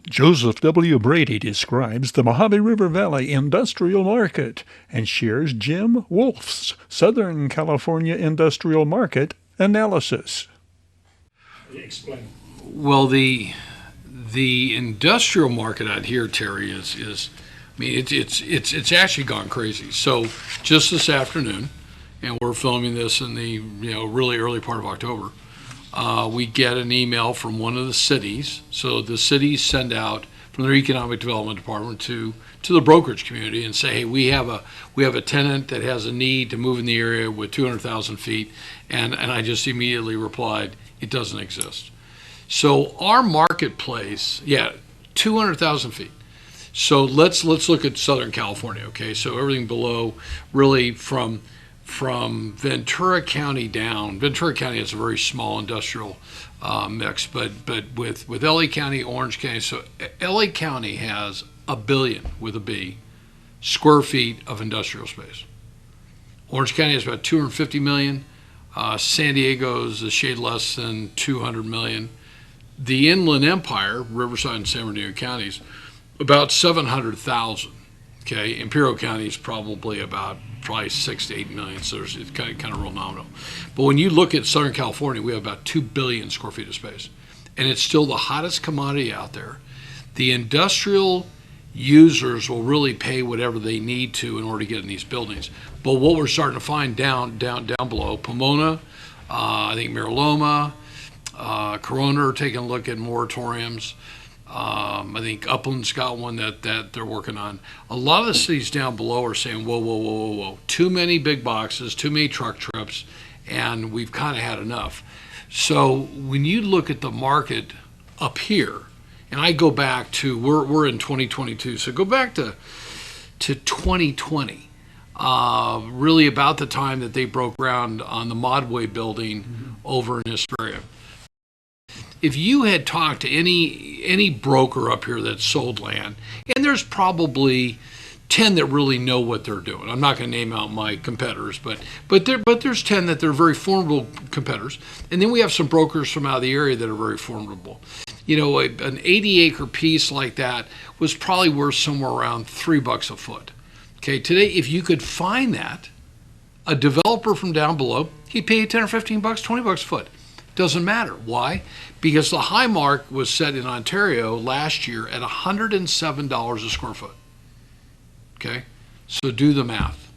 Joseph W. Brady describes the Mojave River Valley Industrial Market and shares Jim Wolf's Southern California Industrial Market analysis. Explain. Well, the industrial market out here, Terry, is I mean it's actually gone crazy. So just this afternoon, and we're filming this in the really early part of October. We get an email from one of the cities. So the cities send out from their economic development department to the brokerage community and say, hey, we have a tenant that has a need to move in the area with 200,000 feet, and I just immediately replied, it doesn't exist. So our marketplace, 200,000 feet. So let's look at Southern California. Okay, so everything below, really from Ventura County down. Ventura County has a very small industrial mix, but with LA County, Orange County, so LA County has 1 billion with a B square feet of industrial space. Orange County has about 250 million. San Diego's a shade less than 200 million. The Inland Empire, Riverside and San Bernardino counties, about 700,000. Okay, Imperial County is probably 6 to 8 million, so it's kind of real nominal. But when you look at Southern California, we have about 2 billion square feet of space, and it's still the hottest commodity out there. The industrial users will really pay whatever they need to in order to get in these buildings. But what we're starting to find down below, Pomona, I think Mira Loma, Corona are taking a look at moratoriums. I think Upland's got one that they're working on. A lot of the cities down below are saying, whoa. Too many big boxes, too many truck trips, and we've kind of had enough. So when you look at the market up here, and I go back to, we're in 2022, so go back to 2020, really about the time that they broke ground on the Modway building over in Hesperia. If you had talked to any broker up here that sold land, and there's probably 10 that really know what they're doing. I'm not going to name out my competitors, but there's 10 that they're very formidable competitors, and then we have some brokers from out of the area that are very formidable. An 80-acre piece like that was probably worth somewhere around $3 a foot. Okay, today if you could find that, a developer from down below, he'd pay you 10 or 15 bucks, 20 bucks a foot. Doesn't matter. Why? Because the high mark was set in Ontario last year at $107 a square foot. Okay? So do the math.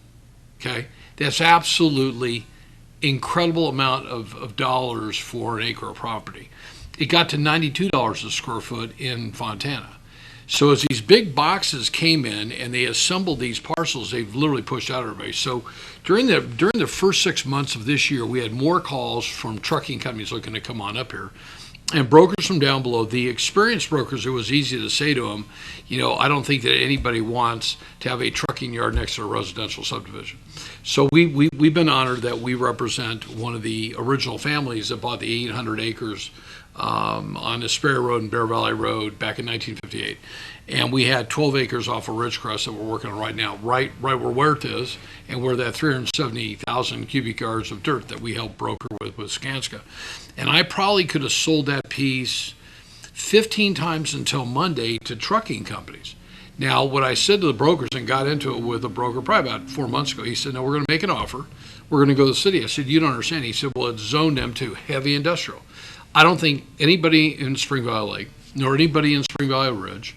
Okay? That's absolutely incredible amount of dollars for an acre of property. It got to $92 a square foot in Fontana. So as these big boxes came in and they assembled these parcels, they've literally pushed out everybody. So during the first 6 months of this year, we had more calls from trucking companies looking to come on up here. And brokers from down below, the experienced brokers, it was easy to say to them, I don't think that anybody wants to have a trucking yard next to a residential subdivision. So we've been honored that we represent one of the original families that bought the 800 acres on Hesperia Road and Bear Valley Road back in 1958. And we had 12 acres off of Ridgecrest that we're working on right now, right where it is, and where that 370,000 cubic yards of dirt that we helped broker with Skanska. And I probably could have sold that piece 15 times until Monday to trucking companies. Now, what I said to the brokers, and got into it with a broker probably about 4 months ago, he said, no, we're going to make an offer. We're going to go to the city. I said, you don't understand. He said, well, it's zoned them to heavy industrial. I don't think anybody in Spring Valley Lake, nor anybody in Spring Valley Ridge,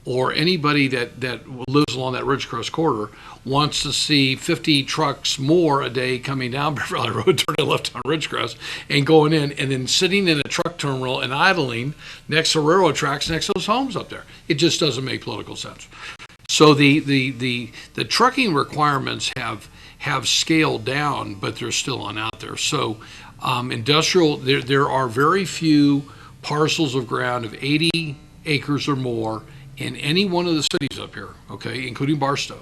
or anybody that lives along that Ridgecrest corridor wants to see 50 trucks more a day coming down Bear Valley Road, turning left on Ridgecrest, and going in, and then sitting in a truck terminal and idling next to railroad tracks next to those homes up there. It just doesn't make political sense. So the trucking requirements have scaled down, but they're still on out there. So industrial, there are very few parcels of ground of 80 acres or more in any one of the cities up here, okay, including Barstow,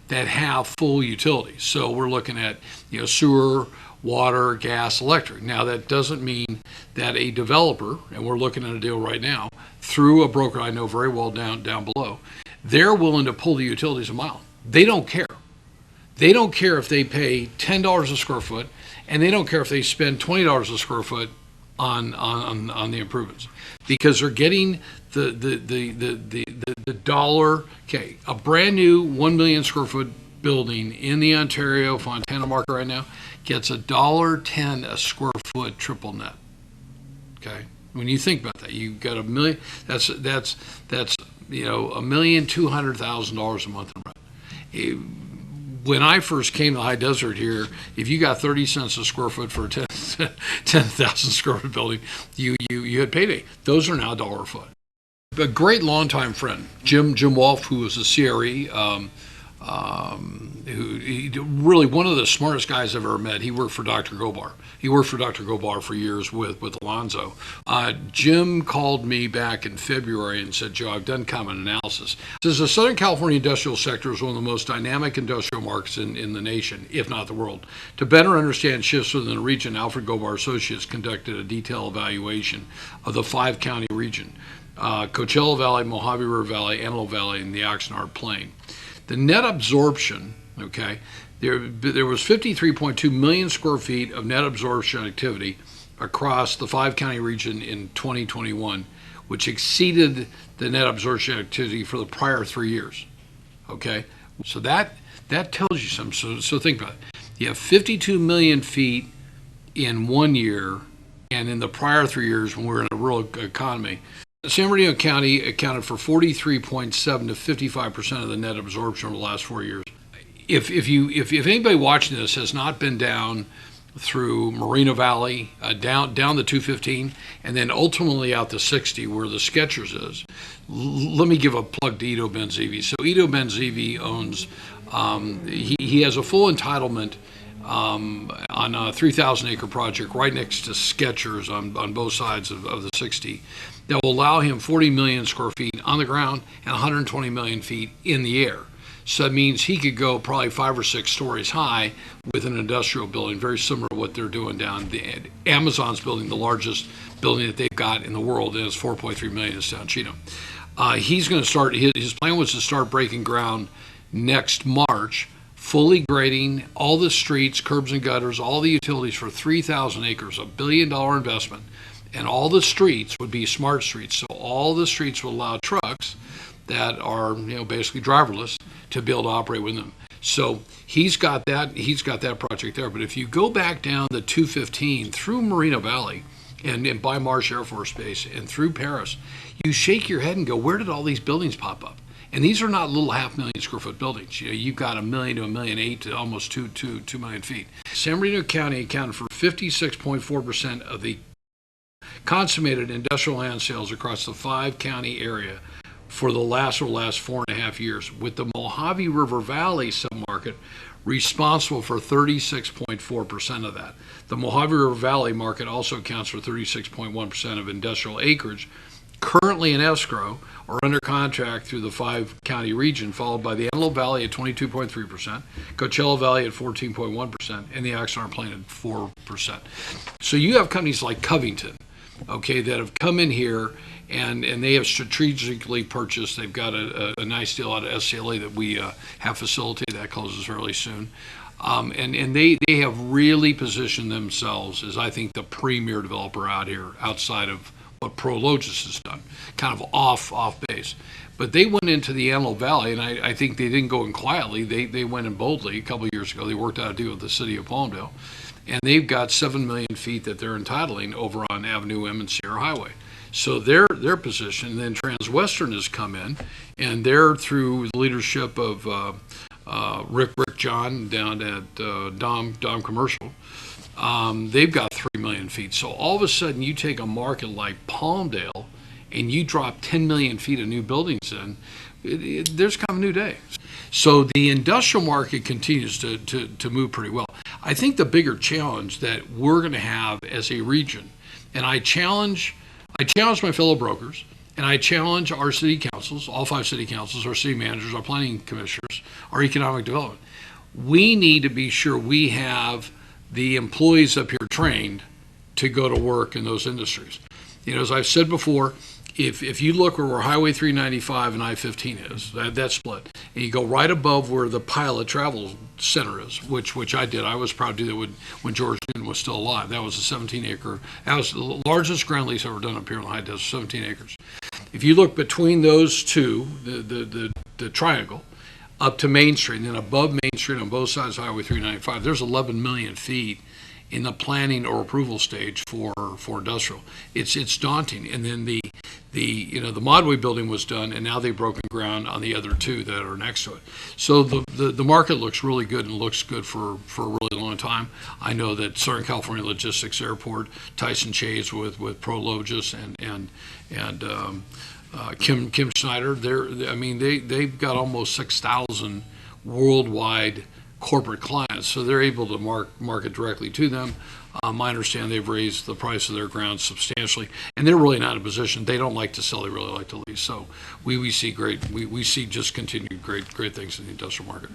that have full utilities. So we're looking at sewer, water, gas, electric. Now that doesn't mean that a developer, and we're looking at a deal right now through a broker I know very well down below, they're willing to pull the utilities a mile. They don't care. They don't care if they pay $10 a square foot, and they don't care if they spend $20 a square foot on the improvements, because they're getting the dollar. Okay, a brand new 1 million square foot building in the Ontario Fontana market right now gets $1.10 a square foot triple net. Okay, when you think about that, you've got a million. That's $1,200,000 a month in rent. When I first came to the high desert here, if you got 30 cents a square foot for a 10,000 square foot building, you had payday. Those are now $1 a foot. A great longtime friend, Jim Wolf, who was a CRE, really one of the smartest guys I've ever met. He worked for Dr. Gobar. He worked for Dr. Gobar for years with Alonzo. Jim called me back in February and said, Joe, I've done kind of an analysis. Says the Southern California industrial sector is one of the most dynamic industrial markets in the nation, if not the world. To better understand shifts within the region, Alfred Gobar Associates conducted a detailed evaluation of the 5-county region: Coachella Valley, Mojave River Valley, Antelope Valley, and the Oxnard Plain. The net absorption, okay, there was 53.2 million square feet of net absorption activity across the 5-county region in 2021, which exceeded the net absorption activity for the prior 3 years. Okay, so that tells you something. So think about it. You have 52 million feet in 1 year, and in the prior 3 years when we were in a rural economy, San Bernardino County accounted for 43.7 to 55% of the net absorption over the last 4 years. If anybody watching this has not been down through Moreno Valley, down the 215, and then ultimately out to 60 where the Skechers is, let me give a plug to Ito Benzivi. So Ito Benzivi owns, he has a full entitlement on a 3,000 acre project right next to Skechers on both sides of the 60 that will allow him 40 million square feet on the ground and 120 million feet in the air. So that means he could go probably 5 or 6 stories high with an industrial building, very similar to what they're doing down. Amazon's building the largest building that they've got in the world, and it's 4.3 million. It's down Cheatham. He's going to start, his plan was to start breaking ground next March, fully grading all the streets, curbs and gutters, all the utilities for 3,000 acres, $1 billion investment. And all the streets would be smart streets. So all the streets will allow trucks that are, basically driverless to be able to operate with them. So he's got that project there. But if you go back down the 215 through Moreno Valley and by Marsh Air Force Base and through Paris, you shake your head and go, where did all these buildings pop up? And these are not little 500,000 square foot buildings. You've got 1 million to 1.8 million to almost 2 million feet. San Bernardino County accounted for 56.4% of the consummated industrial land sales across the 5-county area for the last 4.5 years, with the Mojave River Valley submarket responsible for 36.4% of that. The Mojave River Valley market also accounts for 36.1% of industrial acreage currently in escrow or under contract through the 5-county region, followed by the Antelope Valley at 22.3%, Coachella Valley at 14.1%, and the Oxnard Plain at 4%. So you have companies like Covington, okay, that have come in here and they have strategically purchased. They've got a nice deal out of SCLA that we have facilitated. That closes fairly soon. And they have really positioned themselves as, I think, the premier developer out here outside of what Prologis has done, kind of off base. But they went into the Antelope Valley, and I think they didn't go in quietly. They went in boldly. A couple of years ago, they worked out a deal with the city of Palmdale, and they've got 7 million feet that they're entitling over on Avenue M and Sierra Highway. So their position. And then Transwestern has come in, and they're through the leadership of Rick John down at Dom Commercial. They've got 3 million feet. So all of a sudden, you take a market like Palmdale, and you drop 10 million feet of new buildings in. There's kind of a new day. So the industrial market continues to move pretty well. I think the bigger challenge that we're going to have as a region, and I challenge my fellow brokers, and I challenge our city councils, all 5 city councils, our city managers, our planning commissioners, our economic development. We need to be sure we have the employees up here trained to go to work in those industries. As I've said before, if you look where Highway 395 and I-15 is, that split, and you go right above where the Pilot Travel Center is, which I did. I was proud to do that when George Newton was still alive. That was a 17-acre. That was the largest ground lease ever done up here in the high desert, 17 acres. If you look between those two, the triangle, up to Main Street, and then above Main Street on both sides of Highway 395, there's 11 million feet in the planning or approval stage for industrial. It's daunting. And then the Modway building was done, and now they've broken ground on the other two that are next to it. So the market looks really good, and looks good for a really long time. I know that Southern California Logistics Airport, Tyson Chase with Prologis and Kim Schneider, they've got almost 6,000 worldwide corporate clients, so they're able to market directly to them. I understand they've raised the price of their ground substantially, and they're really not in a position. They don't like to sell; they really like to lease. So we see just continued great things in the industrial market.